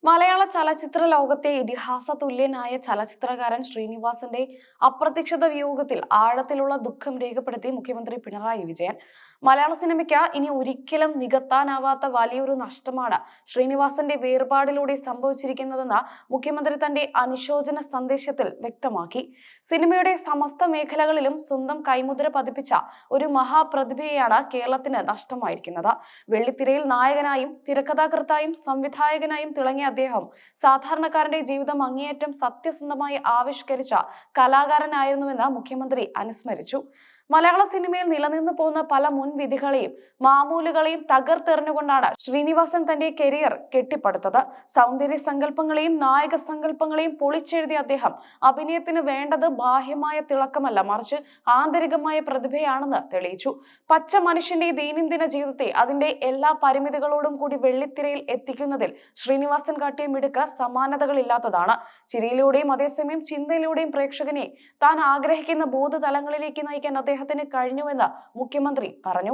മലയാള ചലച്ചിത്ര ലോകത്തെ ഇതിഹാസ തുല്യനായ ചലച്ചിത്രകാരൻ ശ്രീനിവാസന്റെ അപ്രതീക്ഷിത വിയോഗത്തിൽ ആഴത്തിലുള്ള ദുഃഖം രേഖപ്പെടുത്തി മുഖ്യമന്ത്രി പിണറായി വിജയൻ. മലയാള സിനിമയ്ക്ക് ഇനി ഒരിക്കലും നികത്താനാവാത്ത വലിയൊരു നഷ്ടമാണ് ശ്രീനിവാസന്റെ വേർപാടിലൂടെ സംഭവിച്ചിരിക്കുന്നതെന്ന് മുഖ്യമന്ത്രി തന്റെ അനുശോചന സന്ദേശത്തിൽ വ്യക്തമാക്കി. സിനിമയുടെ സമസ്ത മേഖലകളിലും സ്വന്തം കൈമുദ്ര പതിപ്പിച്ച ഒരു മഹാപ്രതിഭയെയാണ് കേരളത്തിന് നഷ്ടമായിരിക്കുന്നത്. വെള്ളിത്തിരയിൽ നായകനായും തിരക്കഥാകൃത്തായും സംവിധായകനായും തിളങ്ങിയ അദ്ദേഹം സാധാരണക്കാരന്റെ ജീവിതം അങ്ങേയറ്റം സത്യസന്ധമായി ആവിഷ്കരിച്ച കലാകാരനായിരുന്നുവെന്ന് മുഖ്യമന്ത്രി അനുസ്മരിച്ചു. മലയാള സിനിമയിൽ നിലനിന്നു പോകുന്ന പല മുൻവിധികളെയും മാമൂലുകളെയും തകർത്തെറിഞ്ഞുകൊണ്ടാണ് ശ്രീനിവാസൻ തന്റെ കരിയർ കെട്ടിപ്പടുത്തത്. സൗന്ദര്യ സങ്കല്പങ്ങളെയും നായക സങ്കല്പങ്ങളെയും പൊളിച്ചെഴുതിയ അദ്ദേഹം അഭിനയത്തിന് വേണ്ടത് ബാഹ്യമായ തിളക്കമല്ല, മറിച്ച് ആന്തരികമായ പ്രതിഭയാണെന്ന് തെളിയിച്ചു. പച്ച മനുഷ്യന്റെ ദൈനംദിന ജീവിതത്തെ അതിന്റെ എല്ലാ പരിമിതികളോടും കൂടി വെള്ളിത്തിരയിൽ എത്തിക്കുന്നതിൽ ശ്രീനിവാസൻ കാട്ടിയ മിടുക്ക് സമാനതകളില്ലാത്തതാണ്. ചിരിയിലൂടെയും അതേസമയം ചിന്തയിലൂടെയും പ്രേക്ഷകനെ താൻ ആഗ്രഹിക്കുന്ന ബോധതലങ്ങളിലേക്ക് നയിക്കാൻ അദ്ദേഹത്തിന് കഴിഞ്ഞുവെന്ന് മുഖ്യമന്ത്രി പറഞ്ഞു.